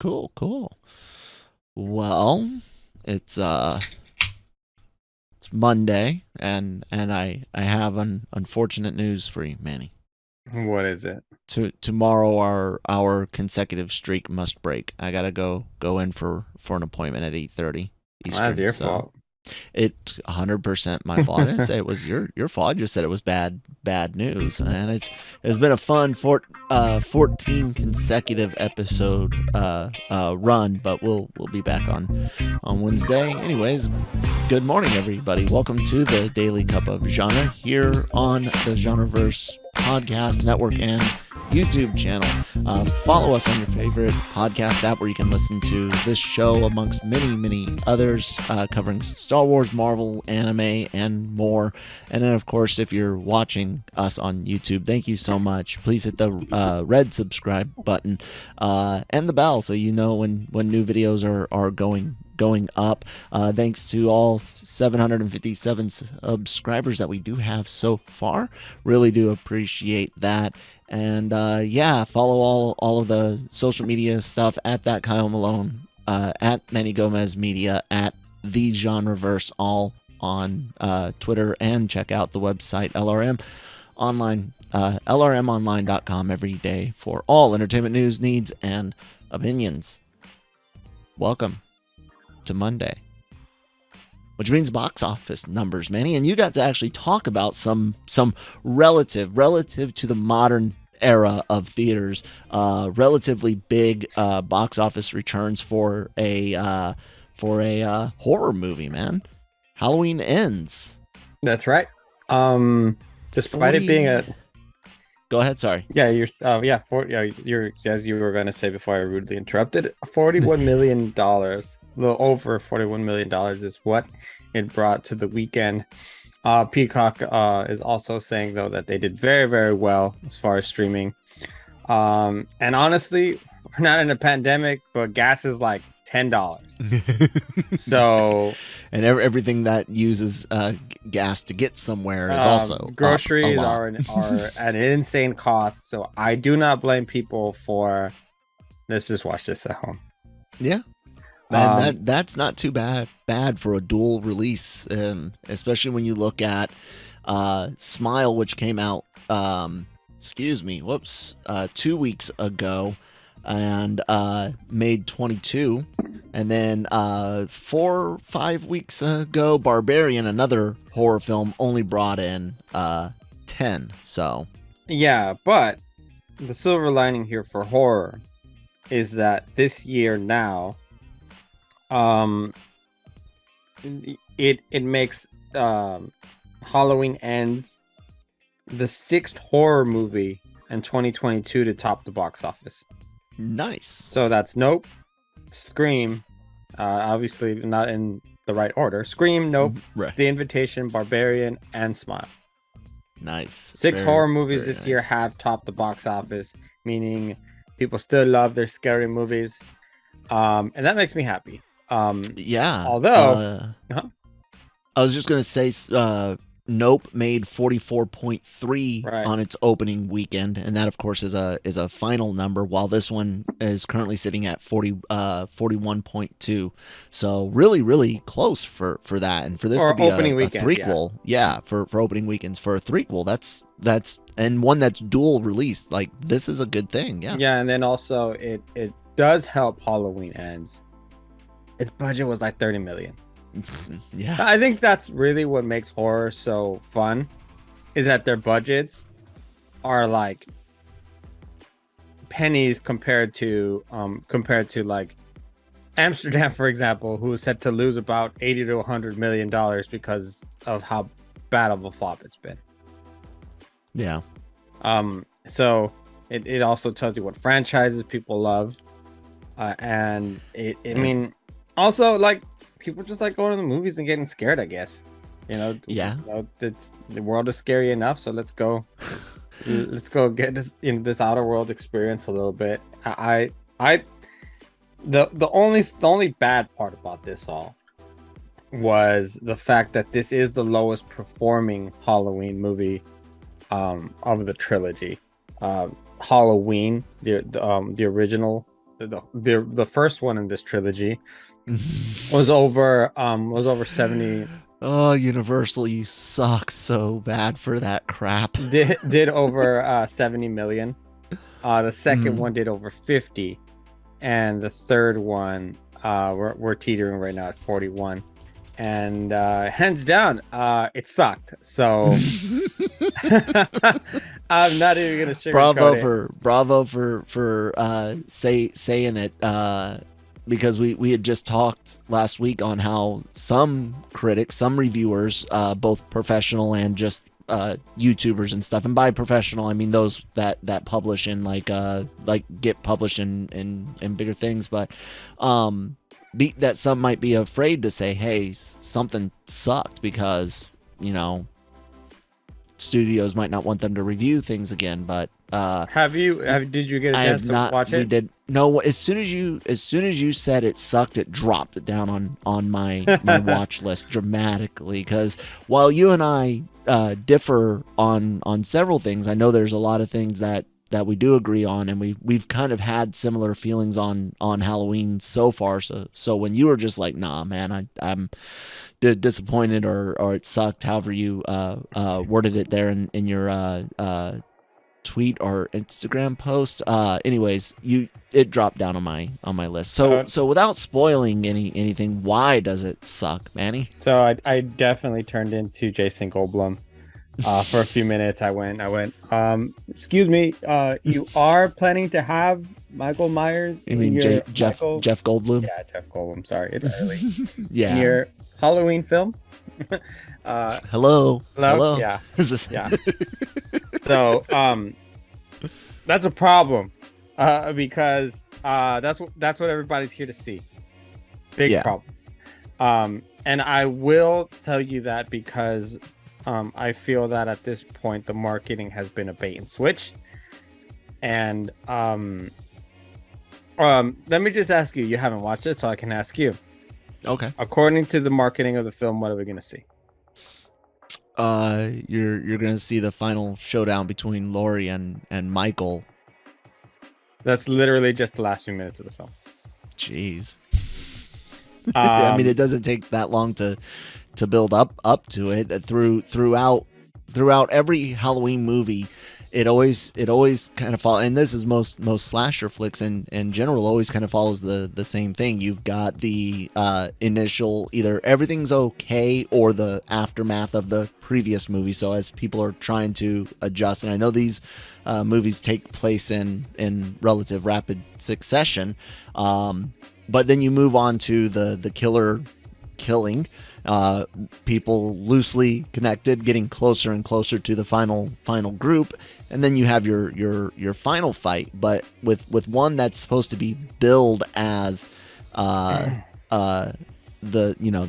Cool. Well, it's it's Monday, and I have unfortunate news for you, Manny. What is it? Tomorrow our consecutive streak must break. I gotta go in for an appointment at 8:30 That's Eastern. your So fault. it 100% my fault. I didn't say it was your fault. I just said it was bad news, and it's been a fun 14 consecutive episode run, but we'll be back on Wednesday. Anyways, good morning, everybody. Welcome to the Daily Cup of Genre here on the Genreverse Podcast Network and YouTube channel. Follow us on your favorite podcast app where you can listen to this show amongst many others covering Star Wars, Marvel, anime, and more. And then, of course, if you're watching us on YouTube, thank you so much. Please hit the red subscribe button and the bell so you know when new videos are going up. Thanks to all 757 subscribers that we do have so far. Really do appreciate that. And follow all of the social media stuff at that Kyle Malone, at Manny Gomez Media, at the Genreverse, all on Twitter, and check out the website LRM Online, lrmonline.com every day for all entertainment news, needs, and opinions. Welcome to Monday, which means box office numbers, Manny, and you got to actually talk about some relative to the modern era of theaters, relatively big box office returns for a horror movie, man. Halloween Ends. That's right. Despite 40... it being a Go ahead, sorry. You're as you were gonna say before I rudely interrupted. $41 million, a little over $41 million is what it brought to the weekend. Peacock is also saying though that they did very well as far as streaming. And honestly, we're not in a pandemic, but gas is like $10. So and everything that uses gas to get somewhere is also groceries up are at an insane cost. So I do not blame people for let's just watch this at home. Yeah. And that's not too bad for a dual release, especially when you look at Smile, which came out 2 weeks ago and made 22, and then 4-5 weeks ago Barbarian, another horror film, only brought in 10. So yeah, but the silver lining here for horror is that this year now it makes Halloween Ends the 6th horror movie in 2022 to top the box office. Nice. So that's Nope, Scream, obviously not in the right order. Scream, Nope, right. The Invitation, Barbarian, and Smile. Nice. 6 horror movies this year have topped the box office, meaning people still love their scary movies, and that makes me happy. Yeah. Although, I was just gonna say, Nope made 44.3 on its opening weekend, and that of course is a final number, while this one is currently sitting at 41.2. So really close for that, and for this to be a threequel, for opening weekends for a threequel, that's and one that's dual release, like this is a good thing. Yeah, and then also it does help Halloween Ends. Its budget was like 30 million. Yeah, I think that's really what makes horror so fun, is that their budgets are like pennies compared to like Amsterdam, for example, who is set to lose about 80 to 100 million dollars because of how bad of a flop it's been. Yeah. So it also tells you what franchises people love, and I mean, also like people just like going to the movies and getting scared, I guess. Yeah. The world is scary enough, so let's go get this in this outer world experience a little bit. The only bad part about this all was the fact that this is the lowest performing Halloween movie of the trilogy. Halloween, the original the first one in this trilogy was over 70. Oh, Universal, you suck so bad for that crap. Did over 70 million. The second Mm. one did over 50, and the third one we're teetering right now at 41, and hands down it sucked. So I'm not even gonna sugarcoat it. Bravo for saying it, because we had just talked last week on how some critics, some reviewers, both professional and just YouTubers and stuff, and by professional I mean those that publish in like get published in bigger things, but that some might be afraid to say, hey, something sucked, because studios might not want them to review things again. But did you get a chance to watch it? We did. No, as soon as you said it sucked, it dropped it down on my watch list dramatically, because while you and I differ on several things, I know there's a lot of things that we do agree on, and we've kind of had similar feelings on Halloween so far. So when you were just like, nah, man, I'm disappointed, or it sucked, however you worded it there in your tweet or Instagram post, anyways, it dropped down on my list. So without spoiling anything, why does it suck, Manny? So I definitely turned into Jason Goldblum. For a few minutes, I went, excuse me, you are planning to have Michael Myers? You mean Jeff Goldblum? Yeah, Jeff Goldblum. Sorry, it's early. Yeah. In your Halloween film? Hello. Yeah. Yeah. So, that's a problem, because that's what everybody's here to see. Big problem. And I will tell you that because I feel that at this point the marketing has been a bait and switch. And let me just ask you. You haven't watched it, so I can ask you. Okay. According to the marketing of the film, what are we gonna see? You're gonna see the final showdown between Laurie and Michael. That's literally just the last few minutes of the film. Jeez. I mean, it doesn't take that long to build up to it. Throughout every Halloween movie, it always kind of follows, and this is most slasher flicks in general, always kind of follows the same thing. You've got the initial, either everything's okay or the aftermath of the previous movie. So as people are trying to adjust, and I know these movies take place in relative rapid succession, but then you move on to the killer killing, people loosely connected, getting closer and closer to the final group, and then you have your final fight, but with one that's supposed to be billed as the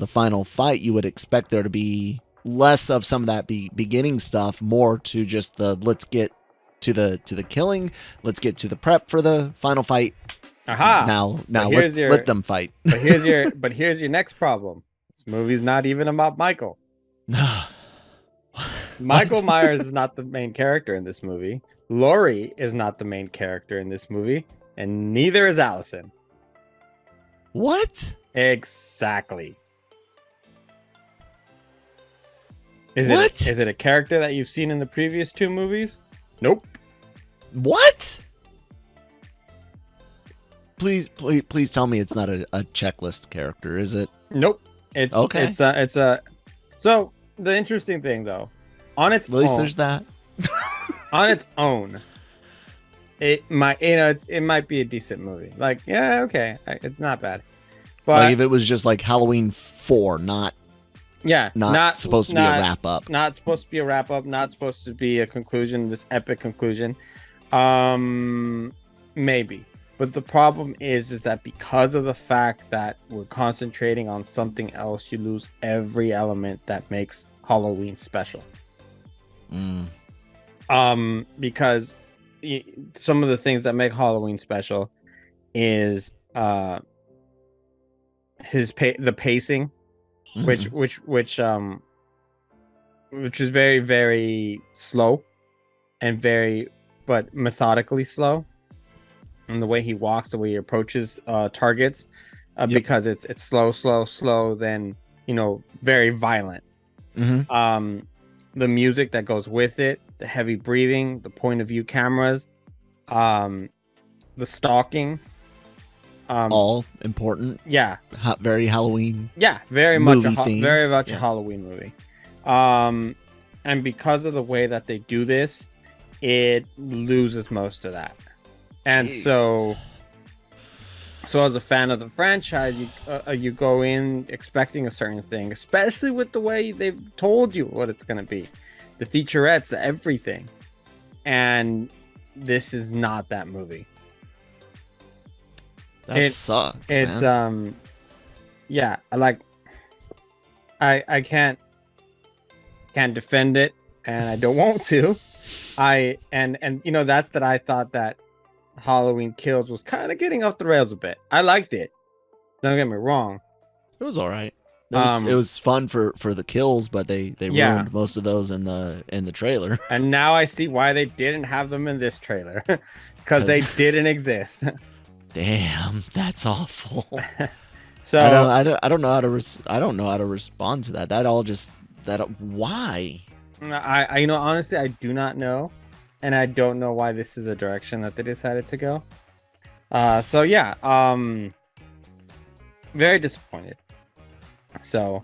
final fight. You would expect there to be less of some of that beginning stuff, more to just let's get to the killing, let's get to the prep for the final fight. Aha! Now let them fight. But here's your next problem. This movie's not even about Michael. Michael Myers is not the main character in this movie. Laurie is not the main character in this movie, and neither is Allison. What? Exactly. Is it a character that you've seen in the previous two movies? Nope. What? Please tell me it's not a checklist character, is it? Nope. It's okay. It's a. So the interesting thing, though, on its at least there's that. On its own, it might it might be a decent movie. Like, yeah, okay, it's not bad. But like if it was just like Halloween 4, not supposed to be a wrap up. Not supposed to be a wrap up. Not supposed to be a conclusion. This epic conclusion. Maybe. But the problem is that because of the fact that we're concentrating on something else, you lose every element that makes Halloween special. Because some of the things that make Halloween special is the pacing, which is very, very slow and but methodically slow. and the way he walks, the way he approaches targets, Yep. because it's slow, then very violent. Mm-hmm. The music that goes with it, the heavy breathing, the point of view cameras, the stalking, All important. yeah, Very Halloween. very movie much themes. a Halloween movie. And because of the way that they do this, it loses most of that. And Jeez. so as a fan of the franchise, you go in expecting a certain thing, especially with the way they've told you what it's going to be, the featurettes, the everything. And this is not that movie. That sucks. It's man. yeah, I can't defend it, and I don't want to. I thought that Halloween Kills was kind of getting off the rails a bit. I liked it. Don't get me wrong. It was all right. It was fun for the kills, but they ruined most of those in the trailer. And now I see why they didn't have them in this trailer, because they didn't exist. Damn, that's awful. So I don't know how to respond to that. Why? I honestly I do not know, and I don't know why this is a direction that they decided to go. So yeah, very disappointed. So,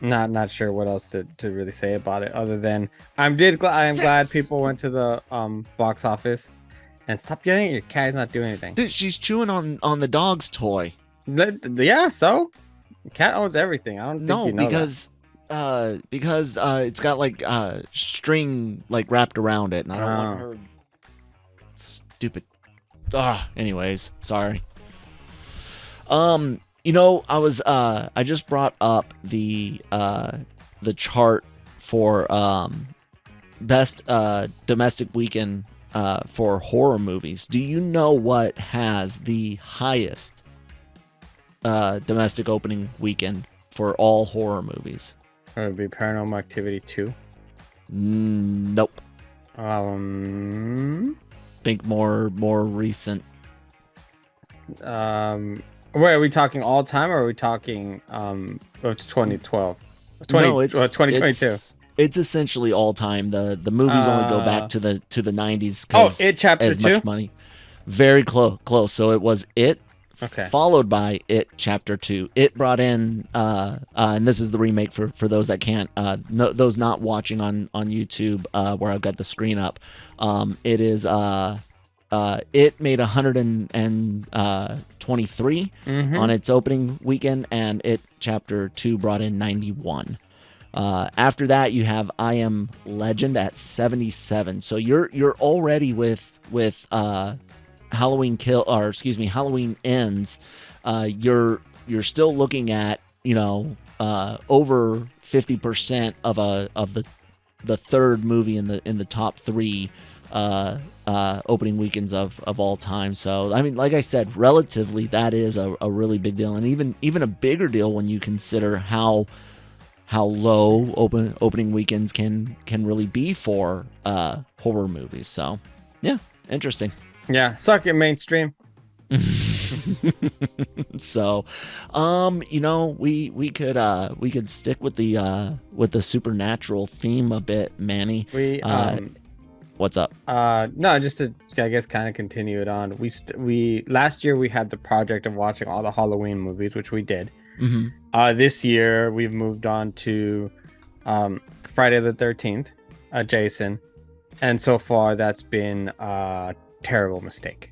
not sure what else to really say about it, other than I am glad people went to the box office. And stop yelling at your cat. He's not doing anything. Dude, she's chewing on the dog's toy. Yeah, so cat owns everything. I don't think you know because it's got like string like wrapped around it, and I don't want her stupid. Anyways, sorry. I just brought up the chart for best domestic weekend for horror movies. Do you know what has the highest domestic opening weekend for all horror movies? It would be Paranormal Activity 2. Nope. Think more recent. Wait, are we talking all time, or are we talking of 2012? 2022. It's essentially all time. The movies only go back to the 90s. It Chapter as 2? much money. Very close. So it was It, okay, followed by It Chapter 2. It brought in and this is the remake for those that can't those not watching on YouTube where I've got the screen up. It is It made 123 on its opening weekend, and It Chapter 2 brought in 91. After that, you have I Am Legend at 77. So you're already with Halloween Halloween Ends. You're still looking at over 50% of the third movie in the top three opening weekends of all time. So I mean, like I said, relatively that is a really big deal, and even a bigger deal when you consider how low opening weekends can really be for horror movies. So yeah, interesting. Yeah, suck it, mainstream. So we could stick with the supernatural theme a bit, Manny. What's up? No, just to, I guess, kind of continue it on. We last year we had the project of watching all the Halloween movies, which we did. This year we've moved on to Friday the 13th, Jason, and so far that's been a terrible mistake.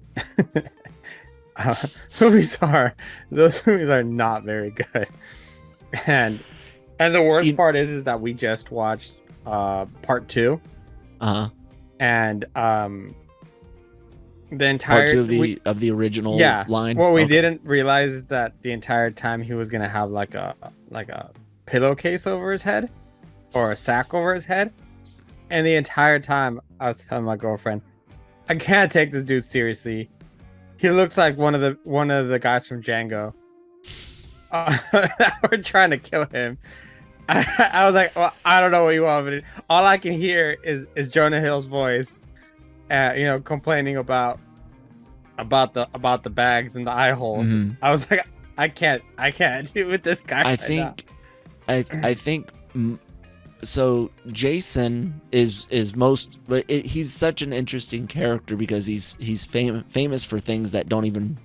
Those movies are not very good, and the worst part is that we just watched part 2. And the entire part 2 of the original line. What we didn't realize is that the entire time he was gonna have like a pillowcase over his head, or a sack over his head, and the entire time I was telling my girlfriend, I can't take this dude seriously. He looks like one of the guys from Django. We're trying to kill him. I was like, well, I don't know what you want, but all I can hear is Jonah Hill's voice, complaining about about the bags and the eye holes. Mhm. I was like, I can't do with this guy I right now. think I think so Jason is most, but he's such an interesting character because he's famous for things that don't even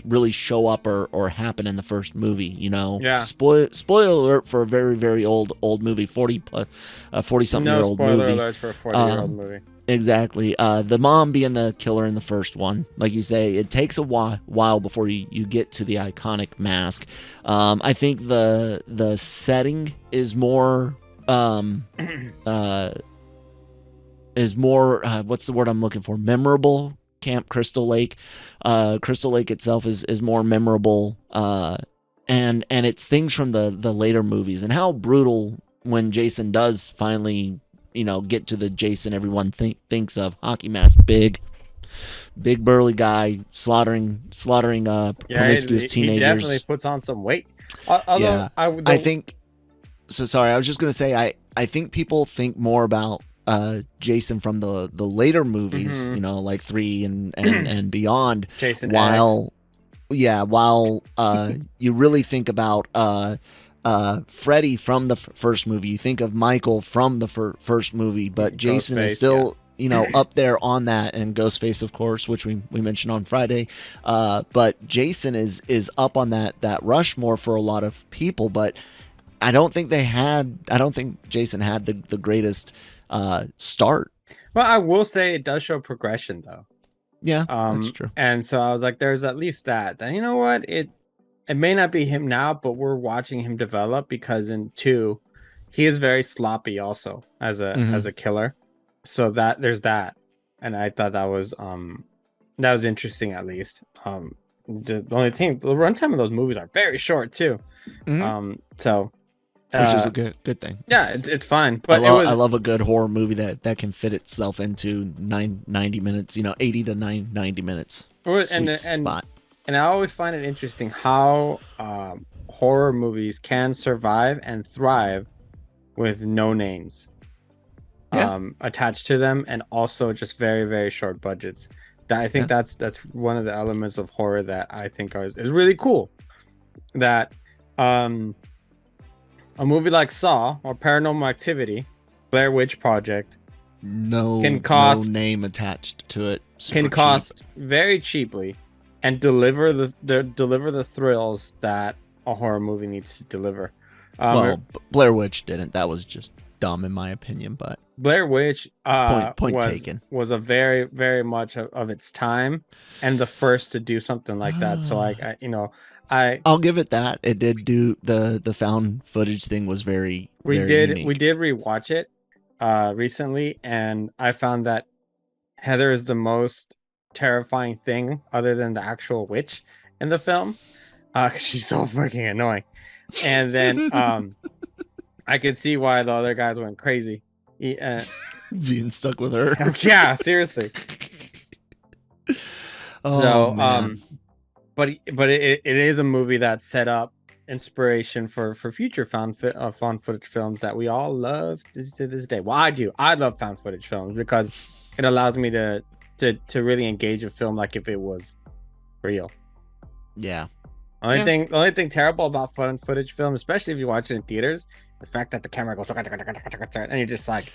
really show up or happen in the first movie, you know. Yeah. Spoiler alert for a very old movie, 40 something No year old spoiler movie. alerts for a 40-year-old Um, movie. Exactly. The mom being the killer in the first one, like you say, it takes a while before you get to the iconic mask. I think the setting is more what's the word I'm looking for? Memorable. Camp Crystal Lake. Crystal Lake itself is more memorable. And it's things from the later movies and how brutal when Jason does finally, get to the Jason everyone thinks of. Hockey mask, big burly guy slaughtering promiscuous he teenagers. definitely puts on some weight. Although Yeah, I think so. Sorry, I was just gonna say I think people think more about Jason from the later movies, like 3 and beyond. Jason While you really think about Freddy from the first movie, you think of Michael from the first movie, but Jason is still up there on that, and Ghostface, of course, which we mentioned on Friday. But Jason is up on that Rushmore for a lot of people, but I don't think Jason had the greatest start. Well, I will say it does show progression though. Yeah, that's true. And so I was like, there's at least that. Then you know what? It may not be him now, but we're watching him develop, because in 2, he is very sloppy also as a killer. So that there's that. And I thought that was interesting at least. The only thing, the runtime of those movies are very short too. So which is a good thing. Yeah, it's fine. But I love a good horror movie that can fit itself into 90 minutes, 80 to 90 minutes. Spot. And I always find it interesting how horror movies can survive and thrive with no names attached to them, and also just very short budgets. I think that's one of the elements of horror that I think is really cool. That a movie like Saw or Paranormal Activity, Blair Witch Project, no name attached to it, can cost very cheaply and deliver the thrills that a horror movie needs to deliver. Well, Blair Witch didn't. That was just dumb in my opinion. But Blair Witch point taken. Was a very much of its time, and the first to do something like that. So I'll give it that. It did do the found footage thing was very unique. We did rewatch it recently, and I found that Heather is the most terrifying thing other than the actual witch in the film. She's so freaking annoying. And then I could see why the other guys went crazy. Being stuck with her. Yeah, seriously. Man. But it is a movie that set up inspiration for future found footage films that we all love to this day. Well, I do. I love found footage films because it allows me to really engage a film like if it was real. Yeah. The only thing terrible about found footage film, especially if you watch it in theaters, the fact that the camera goes and you're just like,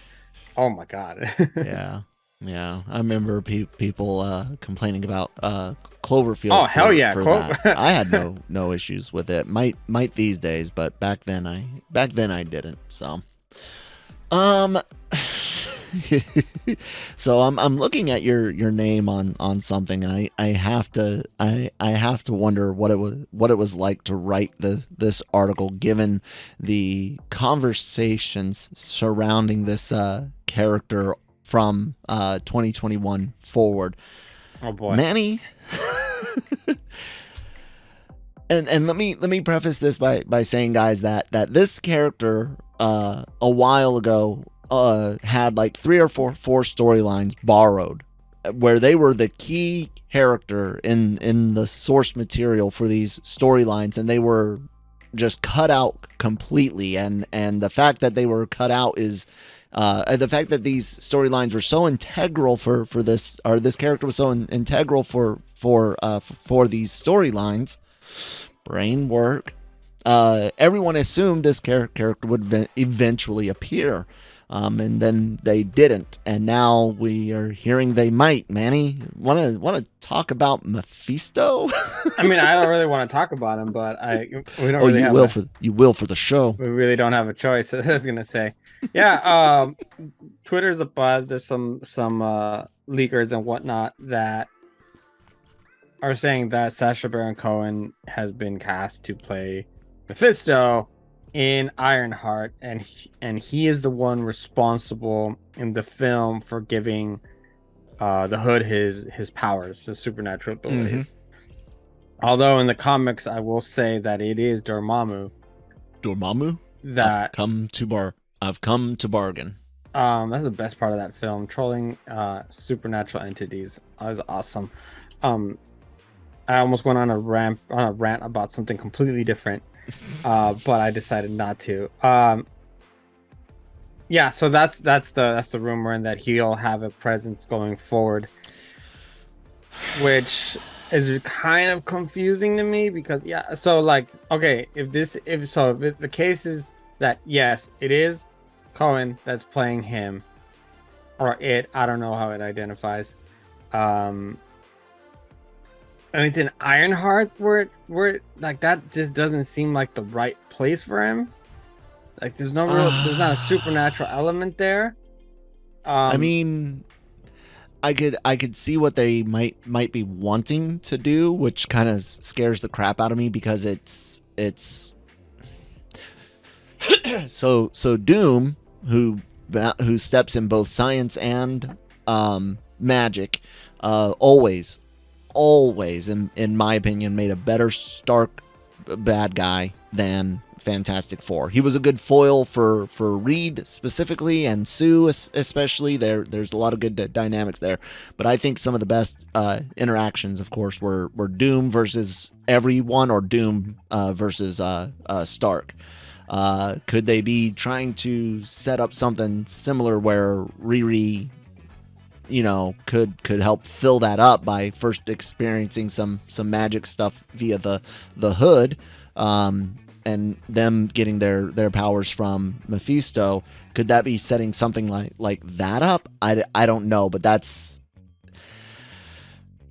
oh my god. Yeah, I remember people complaining about Cloverfield. Oh hell yeah! I had no issues with it. Might these days, but back then I didn't. So, so I'm looking at your name on something, and I have to wonder what it was like to write this article, given the conversations surrounding this character from 2021 forward. Oh boy, Manny. and let me preface this by saying, guys, that this character a while ago had like 3 or 4 storylines borrowed, where they were the key character in the source material for these storylines, and they were just cut out completely. And the fact that they were cut out is The fact that these storylines were so integral for this, or this character was so integral for these storylines, brain work. Everyone assumed this character would eventually appear. And then they didn't, and now we are hearing they might. Manny, want to talk about Mephisto? I mean, I don't really want to talk about him, but we don't Oh, really you have will you will for the show. we really don't have a choice. I was gonna say, yeah. Twitter's a buzz. There's some leakers and whatnot that are saying that Sacha Baron Cohen has been cast to play Mephisto in Ironheart, and he is the one responsible in the film for giving the Hood his powers, his supernatural abilities. Although in the comics, I will say that it is Dormammu. Dormammu? That I've come to bargain. That's the best part of that film. Trolling supernatural entities is awesome. I almost went on a rant about something completely different. But I decided not to. Yeah, so that's the rumor, and that he'll have a presence going forward, which is kind of confusing to me because so like, okay, if the case is that yes, it is Cohen that's playing him, or I don't know how it identifies, and it's in Ironheart where like that just doesn't seem like the right place for him. Like there's not a supernatural element there. I mean, I could see what they might be wanting to do, which kind of scares the crap out of me because it's so Doom, who steps in both science and magic, always in my opinion made a better Stark bad guy than Fantastic Four. He was a good foil for Reed specifically, and Sue especially. There's a lot of good dynamics there, but I think some of the best interactions, of course, were Doom versus everyone, or Doom versus Stark. Could they be trying to set up something similar where Riri, could help fill that up by first experiencing some magic stuff via the Hood, and them getting their powers from Mephisto? Could that be setting something like that up? I don't know, but that's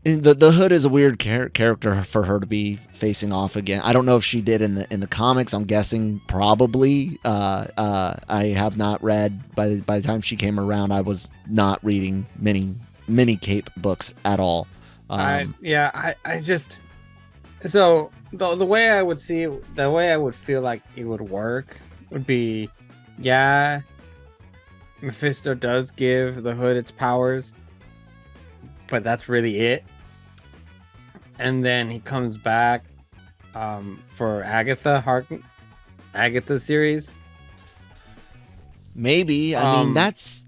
the Hood is a weird character for her to be facing off again. I don't know if she did in the comics. I'm guessing probably. I have not read by the time she came around. I was not reading many Cape books at all. I just, so the way I would see it, the way I would feel like it would work would be, Mephisto does give the Hood its powers, but that's really it. And then he comes back for Agatha series. Maybe. I mean, that's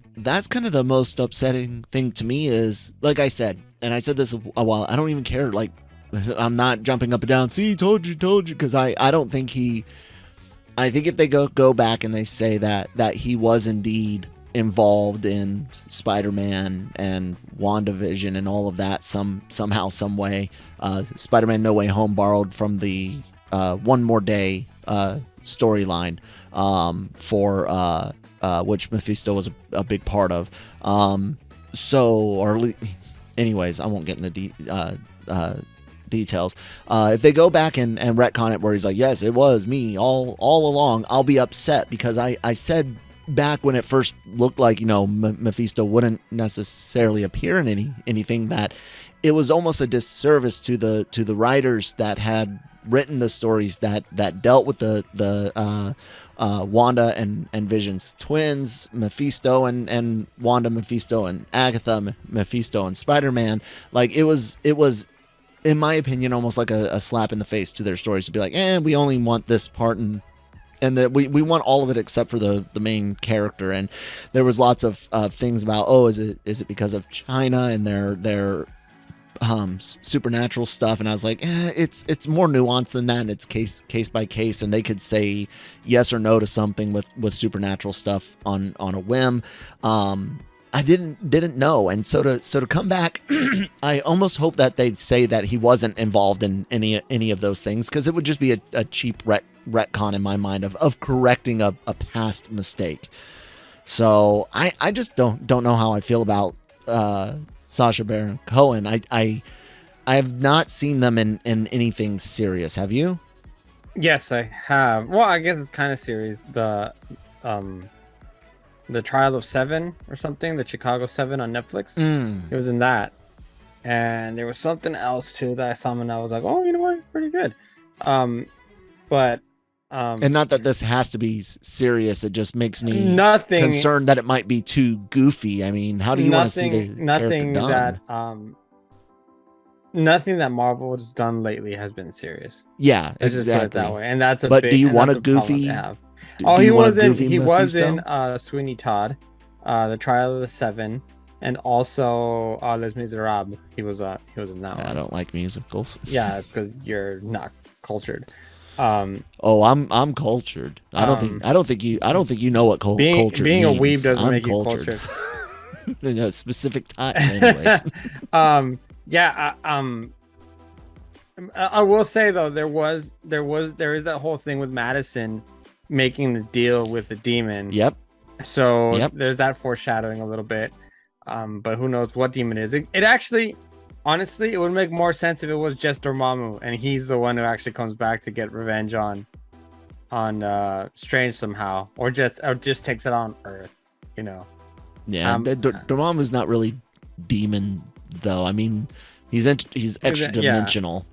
kind of the most upsetting thing to me is, like I said, and I said this a while, I don't even care. Like, I'm not jumping up and down. See, told you, because I don't think I think if they go back and they say that he was indeed involved in Spider-Man and WandaVision and all of that somehow, some way. Spider-Man No Way Home borrowed from the One More Day storyline for which Mephisto was a big part of. Anyways, I won't get into details. If they go back and retcon it where he's like, yes, it was me all along, I'll be upset because I said back when it first looked like, Mephisto wouldn't necessarily appear in anything, that it was almost a disservice to the writers that had written the stories that dealt with the Wanda and Vision's twins, Mephisto and Wanda Mephisto, and Agatha Mephisto and Spider-Man. Like it was in my opinion almost like a slap in the face to their stories to be like, we only want this part, and that we want all of it except for the main character. And there was lots of things about, is it because of China and their supernatural stuff, and I was like, it's more nuanced than that. And it's case by case, and they could say yes or no to something with supernatural stuff on a whim. I didn't know, and so to come back, I almost hope that they'd say that he wasn't involved in any of those things, because it would just be a cheap retcon in my mind of correcting a past mistake. So I just don't know how I feel about Sacha Baron Cohen. I have not seen them in anything serious. Have you? Yes, I have. Well, I guess it's kind of serious. The Trial of Seven or something, the Chicago 7 on Netflix. It was in that, and there was something else too that I saw, and I was like, oh, you know what, pretty good. But and not that this has to be serious. It just makes me nothing concerned that it might be too goofy. I mean, how do you want to see the nothing character done? Nothing that Marvel has done lately has been serious. Yeah, Let's just put it that way. And that's a but big, do you want a problem goofy? to have. Do he you want was a in goofy he was in Mephisto? Sweeney Todd, the Trial of the Seven, and also Les Miserables. He was in that one. I don't like musicals. Yeah, it's because you're not cultured. Oh, I'm cultured. I don't think you know what culture being means. a weeb doesn't I'm make you cultured. In a specific time, anyways. Yeah. I will say though, there is that whole thing with Madison making the deal with the demon. Yep. So there's that foreshadowing a little bit. But who knows what demon it is? It actually, honestly, it would make more sense if it was just Dormammu and he's the one who actually comes back to get revenge on Strange somehow, or just takes it on Earth, you know. Yeah, Dormammu's not really demon though. I mean, he's extra dimensional.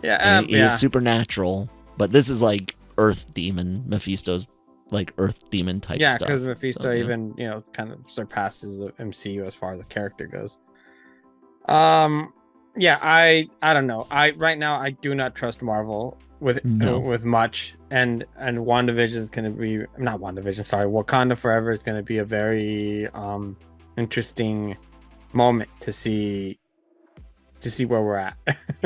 Yeah, he is supernatural, but this is like Earth demon. Mephisto's like Earth demon type stuff. Yeah, because Mephisto even kind of surpasses the MCU as far as the character goes. Yeah, I don't know. Right now I do not trust Marvel with much, and WandaVision is going to be not WandaVision. Sorry, Wakanda Forever is going to be a very interesting moment to see where we're at.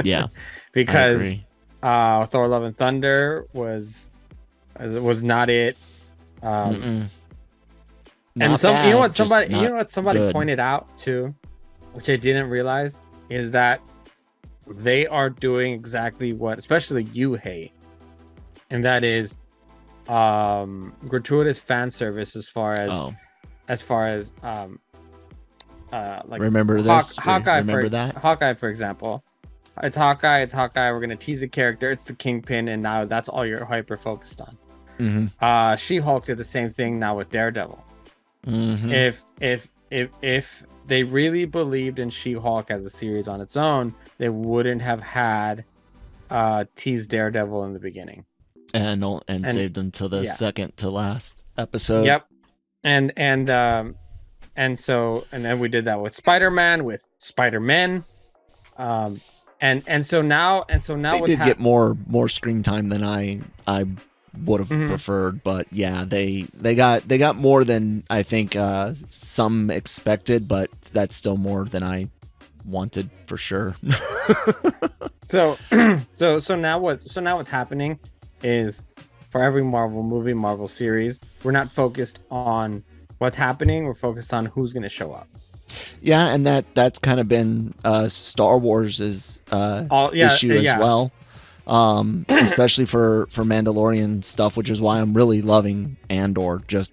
Yeah, because Thor: Love and Thunder was not it. And bad, you know what somebody good. pointed out too, which I didn't realize, is that they are doing exactly what especially you hate, and that is gratuitous fan service as far as like remember this Hawkeye. Remember that Hawkeye, for example, it's Hawkeye. We're gonna tease a character. It's the Kingpin, and now that's all you're hyper focused on. Mm-hmm. She-Hulk did the same thing now with Daredevil. Mm-hmm. If they really believed in She-Hulk as a series on its own, they wouldn't have had teased Daredevil in the beginning and saved them till the second to last episode. Yep. And then we did that with Spider-Man, with Spider-Man. And so now they did get more screen time than I would have preferred, but yeah, they got more than I think some expected, but that's still more than I wanted for sure. so now what's happening is, for every Marvel movie, Marvel series, we're not focused on what's happening, we're focused on who's going to show up. Yeah, and that's kind of been Star Wars's issue as well. Especially for Mandalorian stuff, which is why I'm really loving Andor, just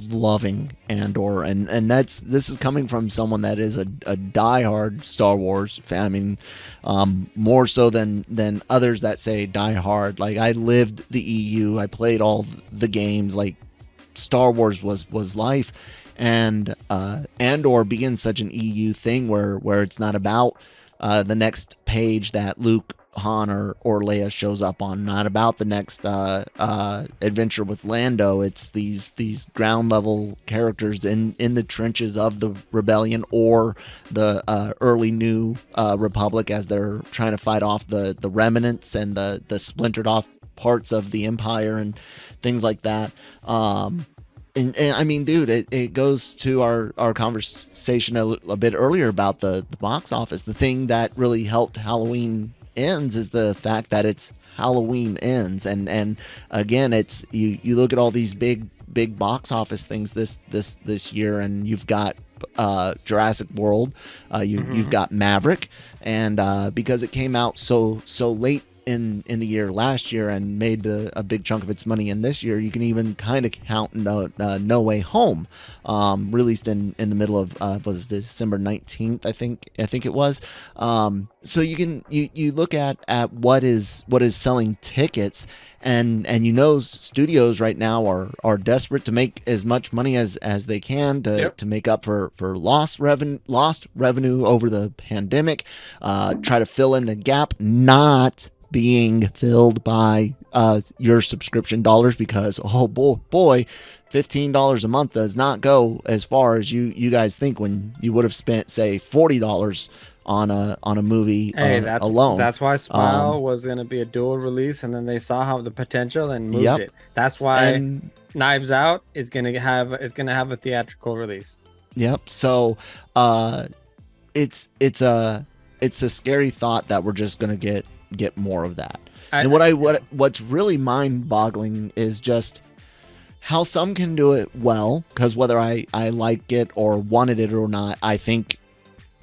loving Andor, and this is coming from someone that is a diehard Star Wars fan. I mean, more so than others that say diehard. Like, I lived the EU, I played all the games. Like, Star Wars was life, and Andor begins such an EU thing where it's not about the next page that Luke, Han, or Leia shows up on, not about the next adventure with Lando. It's these ground level characters in the trenches of the rebellion or the early new Republic, as they're trying to fight off the remnants and the splintered off parts of the Empire and things like that. And I mean, dude, it goes to our conversation a bit earlier about the box office. The thing that really helped Halloween Ends is the fact that it's Halloween Ends, and again, it's you look at all these big box office things this year, and you've got Jurassic World, you've got Maverick, and because it came out so late in the year last year and made a big chunk of its money in this year, you can even kind of count No Way Home, released in the middle of was December 19th, I think it was. So you look at what is selling tickets, and studios right now are desperate to make as much money as they can to make up for lost revenue over the pandemic, try to fill in the gap not being filled by your subscription dollars, because oh boy, $15 a month does not go as far as you guys think when you would have spent, say, $40 on a movie alone. That's why Smile was going to be a dual release, and then they saw how the potential and moved it. That's why Knives Out is going to have a theatrical release. Yep. So it's a scary thought that we're just going to get more of that. And what's really mind-boggling is just how some can do it well, because whether I like it or wanted it or not, I think,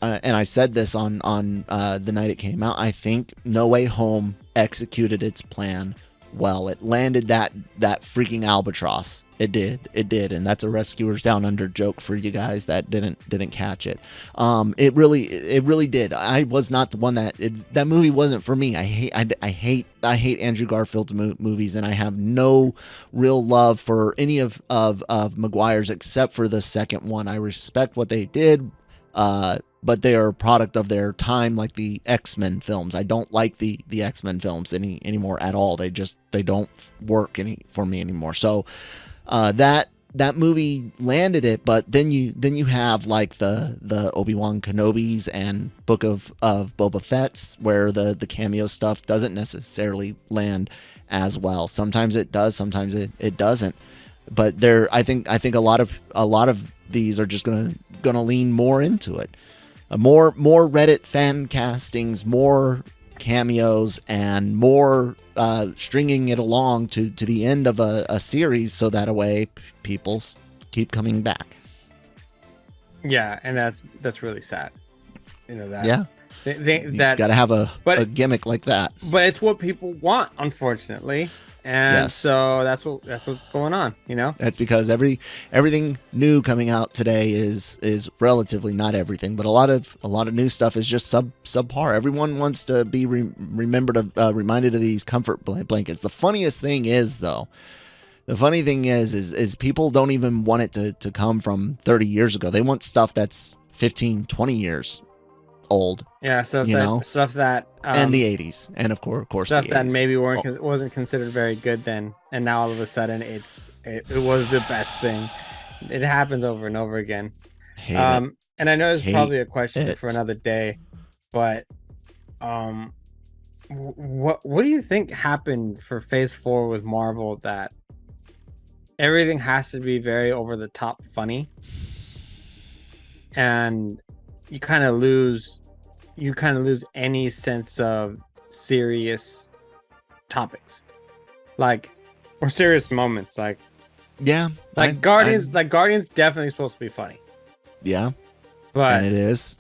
and I said this on the night it came out, I think No Way Home executed its plan well. It landed that freaking albatross. It did, and that's a Rescuers Down Under joke for you guys that didn't catch it. It really did. I was not the one that movie wasn't for me. I hate Andrew Garfield's movies, and I have no real love for any of Maguire's except for the second one. I respect what they did, but they are a product of their time, like the X-Men films. I don't like the X-Men films anymore at all. They don't work for me anymore. So that movie landed it, but then you have like the Obi-Wan Kenobis and Book of Boba Fett's, where the cameo stuff doesn't necessarily land as well. Sometimes it does, sometimes it doesn't. But I think a lot of these are just gonna lean more into it. More Reddit fan castings, more cameos, and more stringing it along to the end of a series, so that way people keep coming back. Yeah, and that's really sad. You know that. Yeah. You gotta have a gimmick like that. But it's what people want, unfortunately. And so that's what's going on, you know? That's because everything new coming out today is relatively, not everything, but a lot of new stuff is just subpar. Everyone wants to be remembered of these comfort blankets. The funniest thing is, though, is people don't even want it to come from 30 years ago. They want stuff that's 15, 20 years old. Yeah, stuff that and the 80s, and of course stuff the 80s. That maybe wasn't considered very good then, and now all of a sudden it was the best thing. It happens over and over again. And I know it's probably a question for another day, but what do you think happened for Phase 4 with Marvel, that everything has to be very over the top funny, and you kind of lose any sense of serious topics, or serious moments, Guardians. Guardians definitely supposed to be funny. Yeah, but and it is,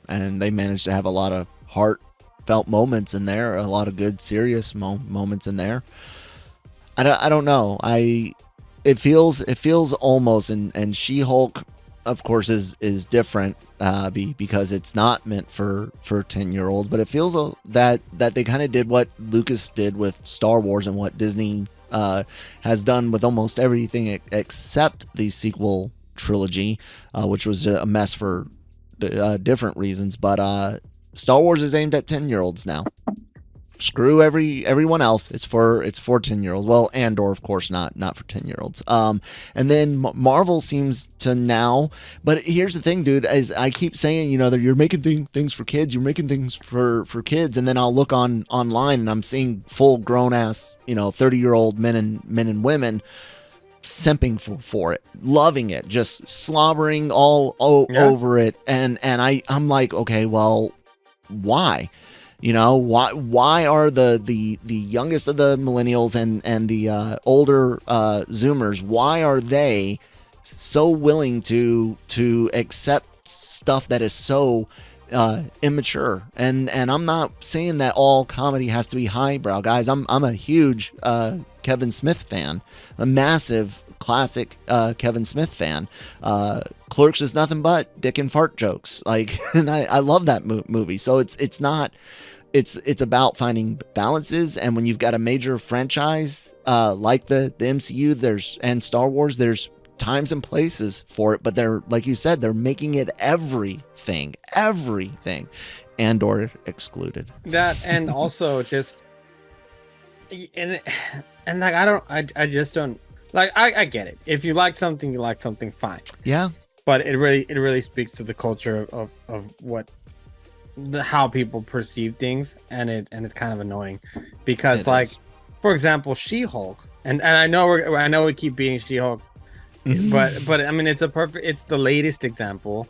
and they managed to have a lot of heartfelt moments in there, a lot of good serious moments in there. I don't know. It feels almost, and She-Hulk, of course, is different because it's not meant for 10-year-olds, but it feels that they kind of did what Lucas did with Star Wars and what Disney has done with almost everything except the sequel trilogy, which was a mess for different reasons. But Star Wars is aimed at 10-year-olds now. Screw everyone else. It's for 10-year-olds. Well, Andor, of course, not for 10-year-olds. And then Marvel seems to now. But here's the thing, dude. As I keep saying, that you're making things for kids. You're making things for kids, and then I'll look online and I'm seeing full grown ass, 30-year-old men and women simping for it, loving it, just slobbering all over it, and I'm like, okay, well, why? You know, why are the youngest of the millennials and the older Zoomers, why are they so willing to accept stuff that is so immature? And I'm not saying that all comedy has to be highbrow, guys. I'm a huge Kevin Smith fan, a massive classic Kevin Smith fan. Clerks is nothing but dick and fart jokes, like, and I love that movie. So it's not, it's about finding balances. And when you've got a major franchise like the MCU, and Star Wars, there's times and places for it, but they're, like you said, they're making it everything, Andor excluded. That, and also just, and like, I just don't, like, I get it. If you like something, you like something, fine. Yeah. But it really speaks to the culture of what, how people perceive things, and it's kind of annoying, because for example, She-Hulk, and I know we keep beating She-Hulk, but I mean, it's the latest example.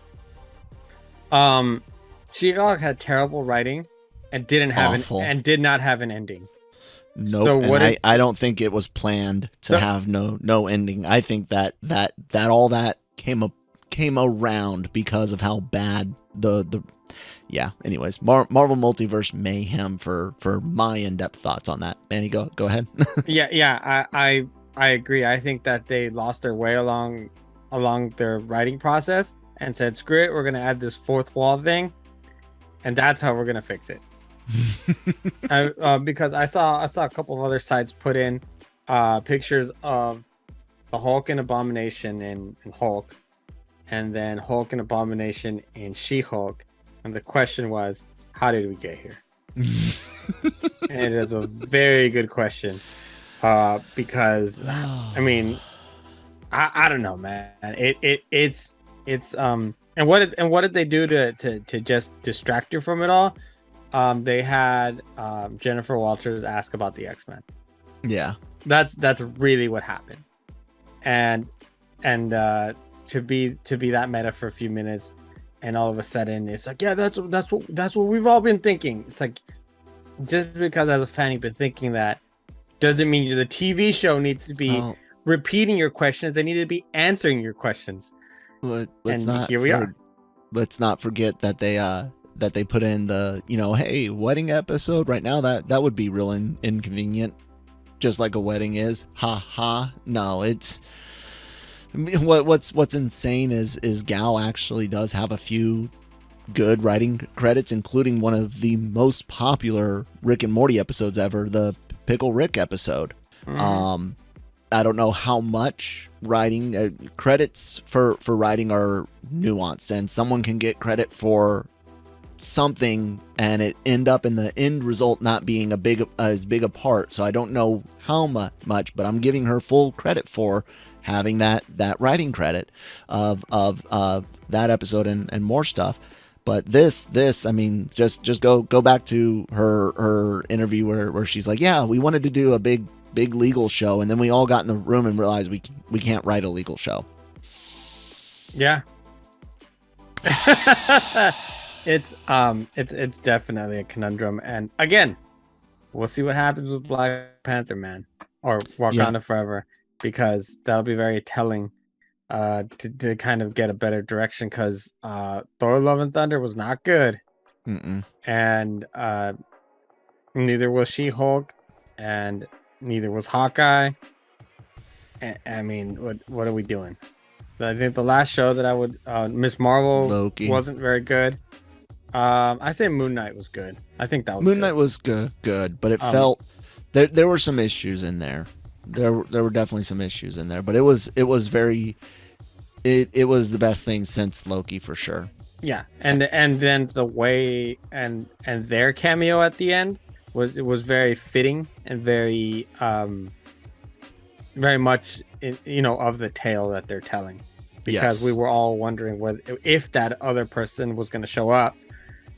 She-Hulk had terrible writing and did not have an ending. Nope. So I don't think it was planned to have no ending. I think that all that came around because of how bad the yeah. Anyways, Marvel Multiverse Mayhem for my in-depth thoughts on that. Manny, go ahead. yeah. I agree. I think that they lost their way along their writing process and said, screw it, we're gonna add this fourth wall thing, and that's how we're gonna fix it. Because I saw a couple of other sites put in pictures of the Hulk and Abomination in Hulk, and then Hulk and Abomination in She-Hulk, and the question was, how did we get here? And it is a very good question, because I mean, I don't know, man. It's and what did they do to just distract you from it all? They had Jennifer Walters ask about the X-Men. Yeah, that's really what happened, and to be that meta for a few minutes, and all of a sudden it's like, yeah, that's what we've all been thinking. It's like, just because as a fan you've been thinking that doesn't mean the TV show needs to be repeating your questions. They need to be answering your questions. Let's not forget that they put in the, hey, wedding episode right now. That would be real inconvenient, just like a wedding is. Ha ha. No, it's what's insane is Gal actually does have a few good writing credits, including one of the most popular Rick and Morty episodes ever, the Pickle Rick episode. I don't know how much writing credits for writing are nuanced, and someone can get credit for something and it end up in the end result not being as big a part. So I don't know how much, but I'm giving her full credit for having that writing credit of that episode and more stuff. But this, I mean, just go back to her interview where she's like, yeah, we wanted to do a big legal show, and then we all got in the room and realized we can't write a legal show. Yeah. It's definitely a conundrum, and again, we'll see what happens with Black Panther, man, or Wakanda Forever, because that'll be very telling to kind of get a better direction, because Thor: Love and Thunder was not good. And neither was She-Hulk, and neither was Hawkeye. I mean, what are we doing? I think the last show that I would Miss Marvel Loki wasn't very good. I say Moon Knight was good. I think that was Moon Knight was good, but it felt there were some issues in there. There were definitely some issues in there, but it was very it was the best thing since Loki for sure. Yeah, and then the way and their cameo at the end was very fitting and very much of the tale that they're telling, because we were all wondering if that other person was going to show up.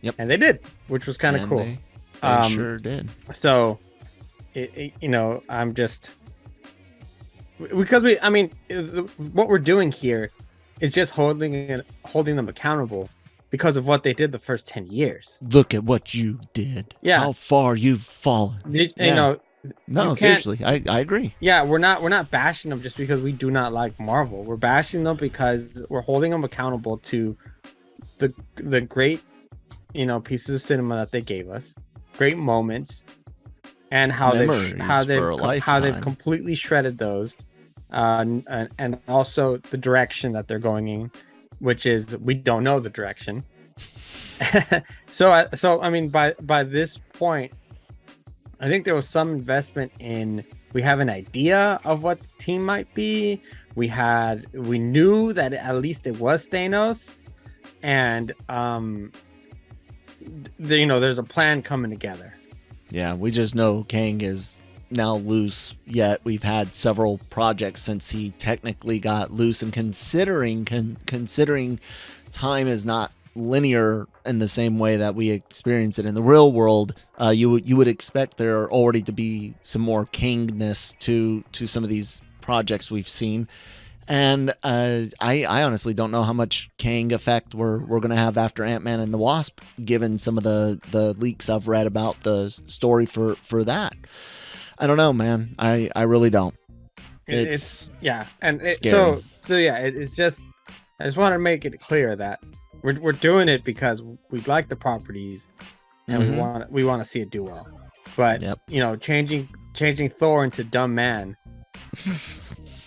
Yep. And they did, which was kind of cool. They sure did. So I'm just because what we're doing here is just holding them accountable because of what they did the first 10 years. Look at what you did. Yeah. How far you've fallen. You know, no, seriously, I agree. Yeah, we're not bashing them just because we do not like Marvel. We're bashing them because we're holding them accountable to the great, pieces of cinema that they gave us, great moments, and how they've completely shredded those, and also the direction that they're going in, which is we don't know the direction. So I mean, by this point, I think there was some investment in. We have an idea of what the team might be. We knew that at least it was Thanos, and there's a plan coming together. Yeah, we just know Kang is now loose. Yet we've had several projects since he technically got loose, and considering time is not linear in the same way that we experience it in the real world, you would expect there already to be some more Kangness to some of these projects we've seen. And I honestly don't know how much Kang effect we're going to have after Ant-Man and the Wasp, given some of the leaks I've read about the story for that. I don't know, man. I really don't. It's yeah, and scary. So yeah, it's just, I just want to make it clear that we're doing it because we like the properties, and we want to see it do well. But changing Thor into dumb man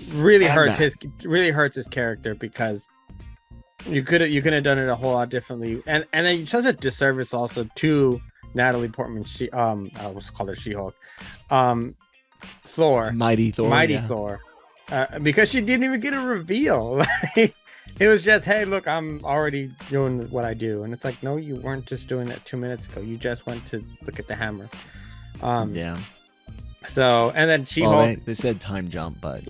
really hurts his character, because you could have done it a whole lot differently, and then you such a disservice also to Natalie Portman. What's called her She-Hulk, Thor, Mighty Thor, because she didn't even get a reveal. It was just, hey, look, I'm already doing what I do, and it's like, no, you weren't just doing that 2 minutes ago. You just went to look at the hammer. Yeah. So, and then She-Hulk. Well, they said time jump, but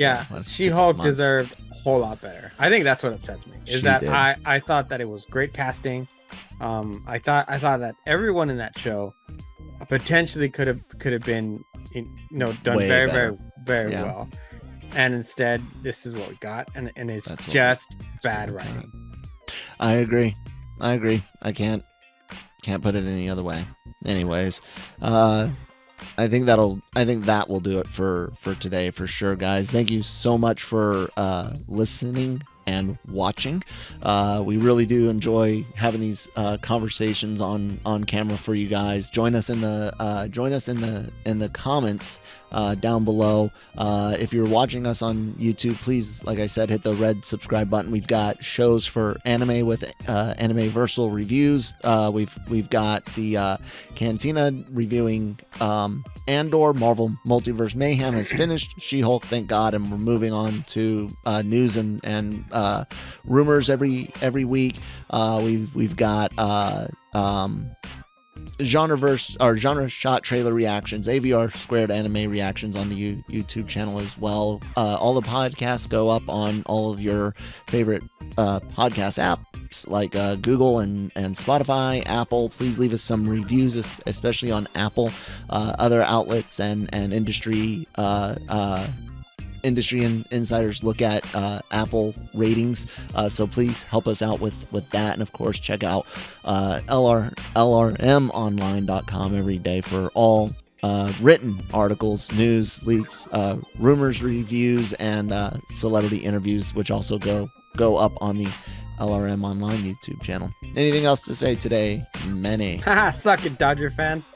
She-Hulk deserved a whole lot better. I think that's what upsets me. I thought that it was great casting. I thought that everyone in that show potentially could have been, done way very, better. very, very well. And instead, this is what we got, and it's just bad writing. I agree. I can't put it any other way. Anyways, I think that will do it for today for sure, guys. Thank you so much for listening and watching. We really do enjoy having these conversations on camera for you guys. Join us in the comments down below. If you're watching us on YouTube, please, like I said, hit the red subscribe button. We've got shows for anime with Anime-Versal Reviews. We've got the Cantina reviewing Andor. Marvel Multiverse Mayhem has finished. She-Hulk, thank God, and we're moving on to news and rumors every week. We've got genre shot trailer reactions, AVR squared anime reactions on the YouTube channel as well. All the podcasts go up on all of your favorite podcast apps like Google and Spotify, Apple. Please leave us some reviews, especially on Apple. Other outlets and industry insiders look at Apple ratings, so please help us out with that. And of course, check out lrmonline.com every day for all written articles, news, leaks, rumors, reviews, and celebrity interviews, which also go up on the LRM Online YouTube channel. Anything else to say today, Manny? Suck it, Dodger fans.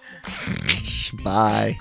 Bye.